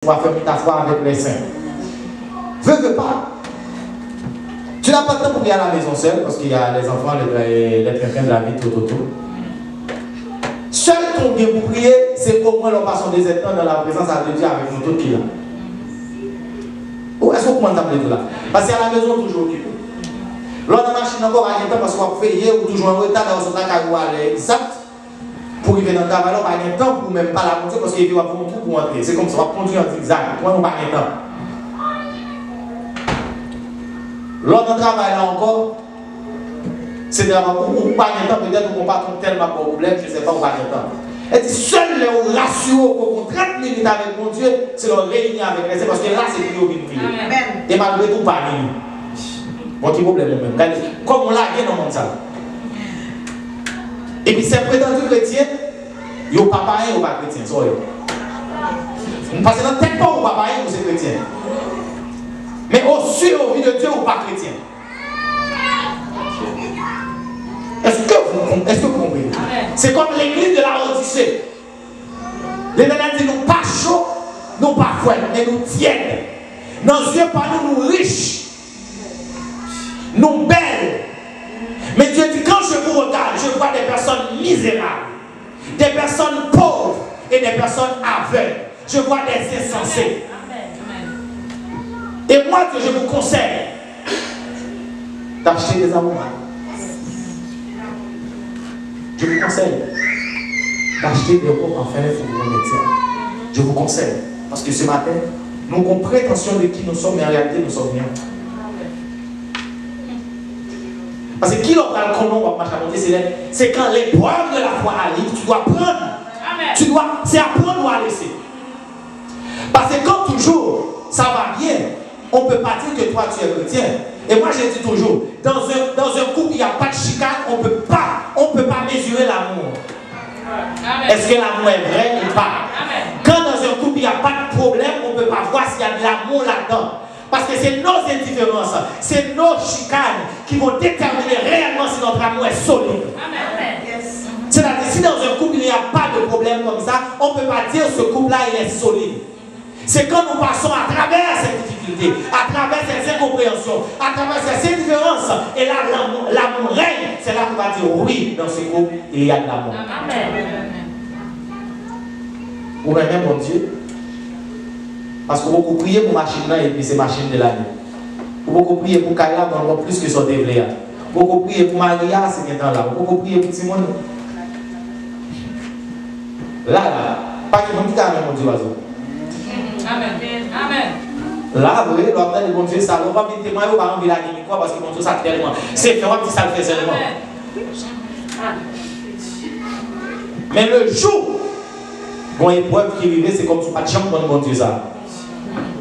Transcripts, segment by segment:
On va faire ta foi avec les saints. Veux pas. Tu n'as pas le temps pour aller à la maison seul parce qu'il y a les enfants, les quelqu'un de la vie tout autour. Seul ton bien pour prier, c'est au moins l'on passe des temps dans la présence de Dieu avec nous tout qui là. Ou est-ce que vous comprenez tout là? Parce qu'à la maison, toujours occupé. L'on a machine encore à temps parce qu'on va payer ou toujours en retard dans son temps à aller exact. Pour arriver dans le travail, on n'a pas de temps pour même pas la monter parce qu'il va pour un coup pour entrer. C'est comme ça, on va conduire en zigzag. Moi, on n'a pas de temps. L'autre travail là encore, c'est de la pour pas de temps, peut-être qu'on pas tellement de problème, je ne sais pas, on pas de temps. Et dit seul les rassurés pour 30 minutes avec mon Dieu, c'est leur réunion avec les parce que là c'est plus au prier. Et malgré tout, pas nous. Bon, qui problème même. Comme on l'a dit dans le monde ça. Et puis ces prétendus chrétiens, ils n'ont pas pareil ou pas chrétiens. Parce que dans tel pas ou pas pareil ou c'est chrétien. Mais au vu de Dieu ou pas chrétien. Est-ce que vous comprenez? C'est comme l'église de la Odyssée. L'Éternel dit nous pas chaud, nous pas froid, mais nous tièdes. Nos yeux par nous riches, nous belles. Mais Dieu dit quand je vous regarde, je vois des personnes misérables, des personnes pauvres et des personnes aveugles. Je vois des insensés. Et moi, que je vous conseille d'acheter des amours. Je vous conseille d'acheter des robes en fin pour vos médecins. Je vous conseille. Parce que ce matin, nous avons prétention de qui nous sommes, mais en réalité, nous sommes rien. Parce que qui l'on va le connaître, c'est quand l'épreuve de la foi arrive, tu dois prendre. C'est apprendre ou à laisser. Parce que comme toujours, ça va bien. On ne peut pas dire que toi tu es chrétien. Et moi je dis toujours, dans un couple il n'y a pas de chicane, on ne peut pas mesurer l'amour. Est-ce que l'amour est vrai ou pas? Quand dans un couple il n'y a pas de problème, on ne peut pas voir s'il y a de l'amour là-dedans. Parce que c'est nos indifférences, c'est nos chicanes qui vont déterminer réellement si notre amour est solide. C'est-à-dire si dans un couple il n'y a pas de problème comme ça, on ne peut pas dire ce couple-là il est solide. C'est quand nous passons à travers ces difficultés, à travers ces incompréhensions, à travers ces différences, et là l'amour règne, c'est là qu'on va dire oui, dans ce couple, il y a de l'amour. Vous m'aimez mon Dieu? Parce que vous priez pour machine là et puis c'est machine de l'année. Vous priez pour Kaya, on va plus que son développement. Vous priez pour Maria, c'est bien là. Vous priez pour Simone. Là, pas que mon petit mon Dieu oiseau. Amen. Là, vous voyez, l'ordre de bon Dieu, ça va pas témoigner, on va enlever la guimée, quoi, parce que mon Dieu, ça tellement. C'est fait, on dit ça le fait seulement. Mais le jour, bon épreuve qui arrive, c'est comme tu pas de chambre pour bon Dieu, ça.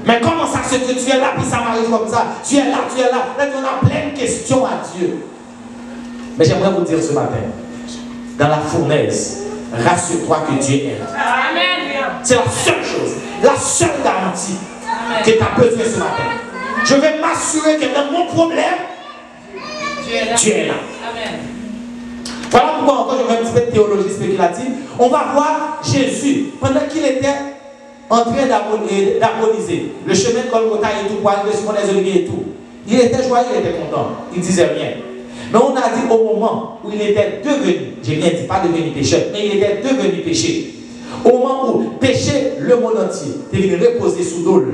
Mais comment ça se fait que tu es là, puis ça m'arrive comme ça? Tu es là. Là, on a plein de questions à Dieu. Mais j'aimerais vous dire ce matin, dans la fournaise, rassure-toi que Dieu est là. Amen. C'est la seule chose, la seule garantie que tu as besoin ce matin. Je vais m'assurer que dans mon problème, tu es là. Amen. Voilà pourquoi encore je vais un petit peu de théologie spéculative. On va voir Jésus, pendant qu'il était en train d'agoniser, le chemin de Golgotha et tout, pour arriver sur les oliviers et tout. Il était joyeux, il était content, il ne disait rien. Mais on a dit au moment où il était devenu, j'ai bien dit, pas devenu pécheur, mais il était devenu péché. Au moment où péché le monde entier, il est venu reposer sous l'eau.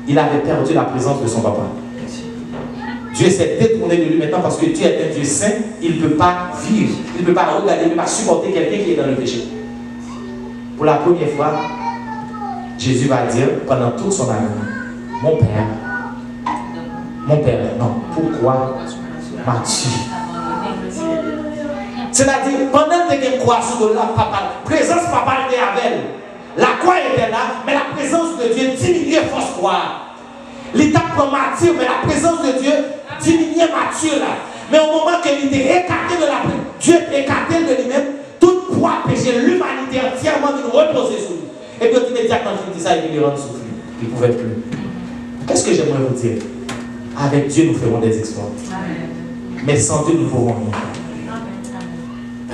Il avait perdu la présence de son papa. Dieu s'est détourné de lui maintenant parce que Dieu est un Dieu saint, il ne peut pas vivre, il ne peut pas regarder, il ne peut pas supporter quelqu'un qui est dans le péché. Pour la première fois, Jésus va dire pendant toute son agonie, mon Père, non, pourquoi m'as-tu? C'est-à-dire, pendant que tu crois sur la présence papa était avec elle. La croix était là, mais la présence de Dieu diminuait force croire. L'état pour martyr, mais la présence de Dieu diminuait martyr là. Mais au moment qu'il était écarté de la présence, Dieu était écarté de lui-même, tout poids péché, l'humanité entièrement vient reposer sur lui. Et puis immédiatement, il dit ça, il lui rend souffle. Il ne pouvait plus. Qu'est-ce que j'aimerais vous dire? Avec Dieu, nous ferons des exploits. Mais sans Dieu, nous ne ferons rien.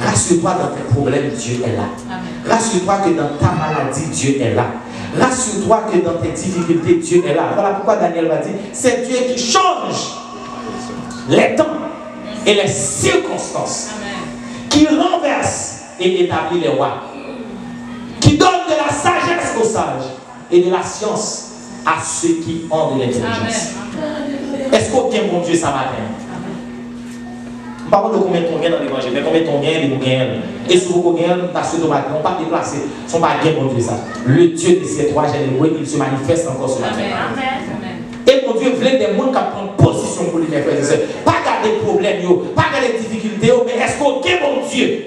Rassure-toi dans tes problèmes, Dieu est là. Amen. Rassure-toi que dans ta maladie, Dieu est là. Rassure-toi que dans tes difficultés, Dieu est là. Voilà pourquoi Daniel va dire, c'est Dieu qui change les temps et les circonstances, qui renverse et établit les rois, qui donne de la sagesse aux sages et de la science à ceux qui ont de l'intelligence. Est-ce qu'on bien bon Dieu ce matin? Par contre, combien on gagne dans l'évangile, mais combien on gagne, on gagne. Et si vous gagnez, parce que on ne va pas déplacer, son pas bien bon Dieu ça. Le Dieu de ces trois généraux, il se manifeste encore ce matin. Et mon Dieu voulait des gens qui prennent position pour lui, mes frères et sœurs. Pas garder de problèmes, pas garder de difficultés, mais est-ce qu'on gagne mon Dieu?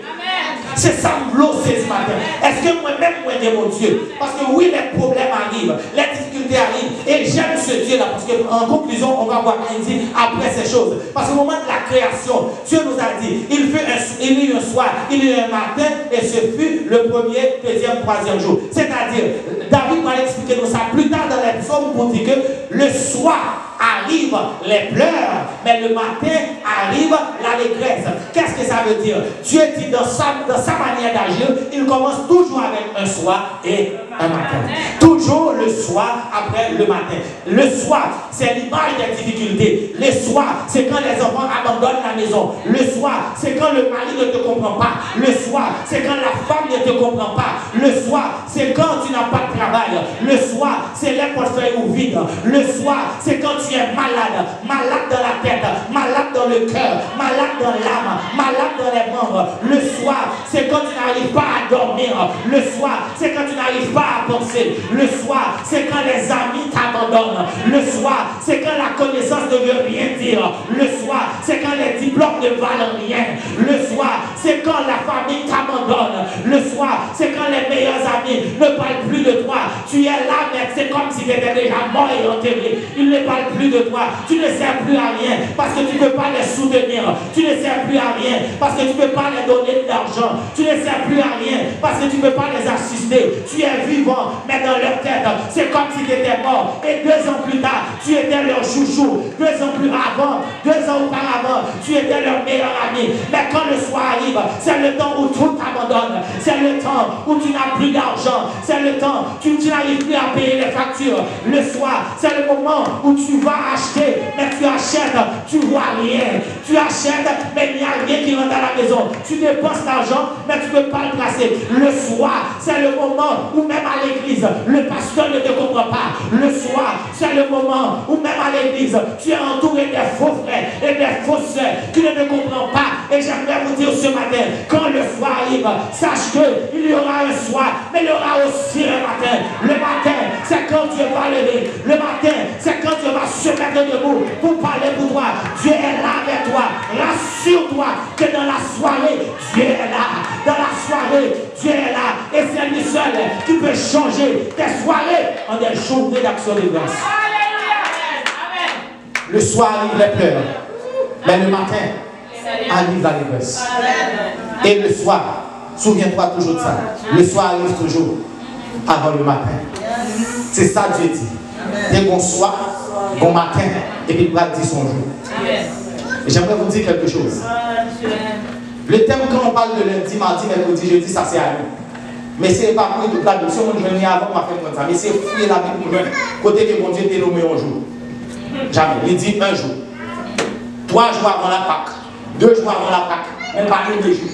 C'est ça que je ce matin. Est-ce que moi-même, moi, je mon Dieu? Parce que oui, les problèmes arrivent, les difficultés arrivent. Et j'aime ce Dieu-là. Parce qu'en conclusion, on va voir qu'il dit après ces choses. Parce qu'au moment de la création, Dieu nous a dit, il y eut un soir, il y eut un matin, et ce fut le premier, deuxième, troisième jour. C'est-à-dire, David va expliquer nous ça plus tard dans les psaumes pour dire que le soir arrive les pleurs, mais le matin arrive l'allégresse. Qu'est-ce que ça veut dire? Dieu dit dans sa manière d'agir, il commence toujours avec un soir et un matin. Toujours le soir après le matin. Le soir, c'est l'image des difficultés. Le soir, c'est quand les enfants abandonnent la maison. Le soir, c'est quand le mari ne te comprend pas. Le soir, c'est quand la femme ne te comprend pas. Le soir, c'est quand tu n'as pas de travail. Le soir, c'est les portefeuilles ou vides. Le soir, c'est quand tu es malade. Malade dans la tête, malade dans le cœur, malade dans l'âme, malade dans les membres. Le soir, c'est quand tu n'arrives pas à dormir. Le soir, c'est quand tu n'arrives pas à penser. Le soir, c'est quand les amis t'abandonnent. Le soir, c'est quand la connaissance ne veut rien dire. Le soir, c'est quand les diplômes ne valent rien. Le soir, c'est quand la famille t'abandonne. Le soir, c'est quand les meilleurs amis ne parlent plus de toi. Tu es là, mais c'est comme si tu étais déjà mort et enterré. Ils ne parlent plus de toi. Tu ne sers plus à rien parce que tu ne peux pas les soutenir. Tu ne sers plus à rien parce que tu ne peux pas les donner de l'argent. Tu ne sers plus à rien parce que tu ne peux pas les assister. Tu es vivant, mais dans leur tête, c'est comme si tu étais mort. Et 2 ans plus tard, tu étais leur chouchou. 2 ans plus avant, 2 ans auparavant, tu étais leur meilleur ami. Mais quand le soir arrive, c'est le temps où tout t'abandonne. C'est le temps où tu n'as plus d'argent. C'est le temps où tu n'arrives plus à payer les factures. Le soir, c'est le moment où tu vas acheter, mais tu achètes, tu vois rien. Tu achètes, mais il n'y a rien qui rentre à la maison. Tu dépenses l'argent, mais tu ne peux pas le placer. Le soir, c'est le moment où même à l'église, le pasteur ne te comprend pas. Le soir, c'est le moment où même à l'église, tu es entouré des faux frères et des fausses sœurs qui ne te comprennent pas. Et j'aimerais vous dire ce matin, quand le soir arrive, sache qu'il y aura un soir, mais il y aura aussi un matin. Le matin, c'est quand Dieu va lever. Le matin, c'est quand Dieu va se mettre debout pour parler pour toi. Dieu est là avec toi. Rassure-toi que dans la soirée, Dieu est là. Dans la soirée, Dieu est là. Et c'est lui seul qui peut changer tes soirées en des journées d'action de grâce. Le soir arrive les pleurs, mais le matin arrive la grâce. Et le soir, souviens-toi toujours de ça. Le soir arrive toujours avant le matin. C'est ça Dieu dit. Dès bon soir, bon matin, et puis il va dire son jour. J'aimerais vous dire quelque chose. Le thème quand on parle de lundi, mardi, mercredi, jeudi, ça c'est à nous. Mais c'est pas pour toute la notion, je viens avant, m'a fait comme ça. Mais c'est fouiller la Bible pour nous. Côté que mon Dieu t'est nommé un jour. Jamais. Il dit un jour. 3 jours avant la Pâque. 2 jours avant la Pâque. Même pas 1 jours.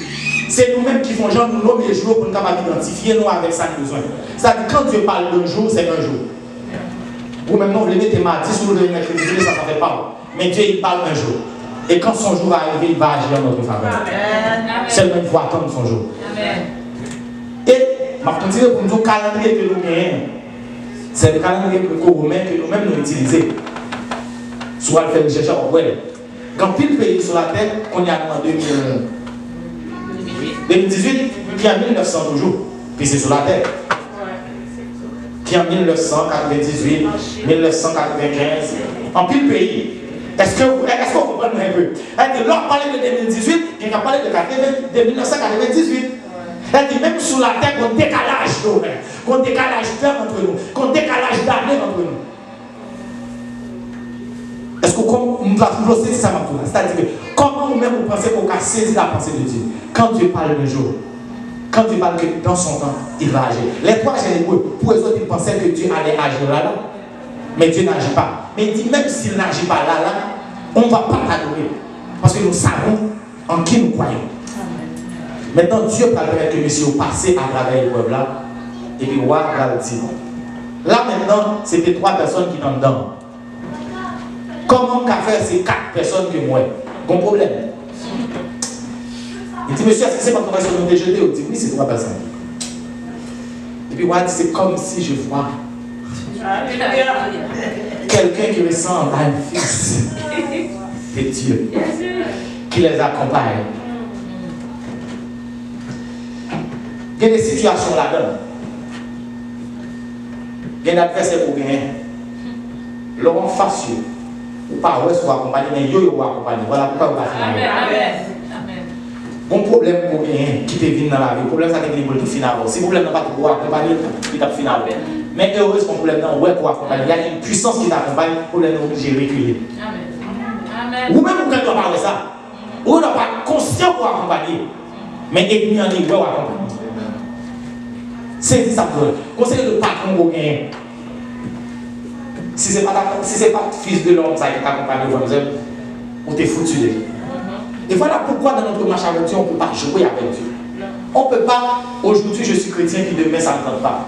C'est nous-mêmes qui font genre nous nommer les jours pour nous capables d'identifier nous avec ça besoin. C'est-à-dire quand Dieu parle d'un jour, c'est un jour. Vous même non, vous les mettez mardi, si vous le mercredi, ça ne fait pas. Mais Dieu il parle un jour. Et quand son jour va arriver, il va agir en notre faveur. Seulement il faut attendre son jour. Et je vais continuer pour nous dire le calendrier que nous gagnons. C'est le calendrier romain que nous-mêmes nous utilisons. Soit le faire recherche en web. Quand pile pays sur la terre, on y a en 2018, qui a 1900 toujours, puis c'est sur la terre. Qui en 1998, 1995, en pile pays. Est-ce qu'on comprend un peu? L'on parlait de 2018, il a parlé de 1998. C'est-à-dire même sur la terre, qu'on décalage qu'on décalage d'heures entre nous, qu'on décalage d'années entre nous. Est-ce que nous avons saisi ça maintenant? C'est-à-dire que comment nous-mêmes vous pensez qu'on a saisi la pensée de Dieu? Quand Dieu parle d'un jour, Quand Dieu parle que dans son temps, il va agir. Les trois généreux, pour eux autres, ils pensaient que Dieu allait agir là. Mais Dieu n'agit pas. Mais il dit, même s'il n'agit pas là, on ne va pas adorer. Parce que nous savons en qui nous croyons. Maintenant, Dieu va permettre que monsieur passe à travers l'épreuve là. Et puis, roi va le dire. Là maintenant, c'était 3 personnes qui sont dedans. Comment qu'a fait ces 4 personnes que moi? Bon problème. Il dit, monsieur, est-ce que c'est pas qu'on sur nous déjeuner? Il dit, oui, c'est 3 personnes. Et puis, roi dit, c'est comme si je vois quelqu'un qui ressemble à un fils de Dieu qui les accompagne. Il y a des situations là-dedans. Il y a des adversaires pour gagner. L'homme facieux. Ou pas, ouais, soit accompagné, mais yo accompagné. Voilà pourquoi on va finir. Amen. Bon problème pour gagner qui te vient dans la vie. Le problème, c'est que tu peux finir. Si le problème n'est pas pour accompagner, il t'a fini. Mais heureusement, le problème, non, ouais, pour accompagner. Il y a une puissance qui t'accompagne, le problème est obligé de reculer. Amen. Ou même, vous ne parlez de ça. Ou n'êtes pas conscient pour accompagner. Mais ennemi en ligne, ouais, accompagner. C'est ça pour eux. Conseil de patron pour gagner. Si ce n'est pas fils de l'homme qui t'accompagne, on t'est foutu. Et voilà pourquoi dans notre marche avec Dieu, on ne peut pas jouer avec Dieu. On ne peut pas, aujourd'hui je suis chrétien, puis demain ça ne tente pas.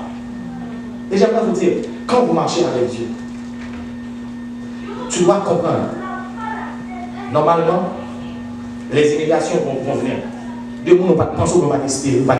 Et j'aimerais vous dire, quand vous marchez avec Dieu, tu dois comprendre. Normalement, les immédiations vont venir. De nous, on ne pense pas espérer.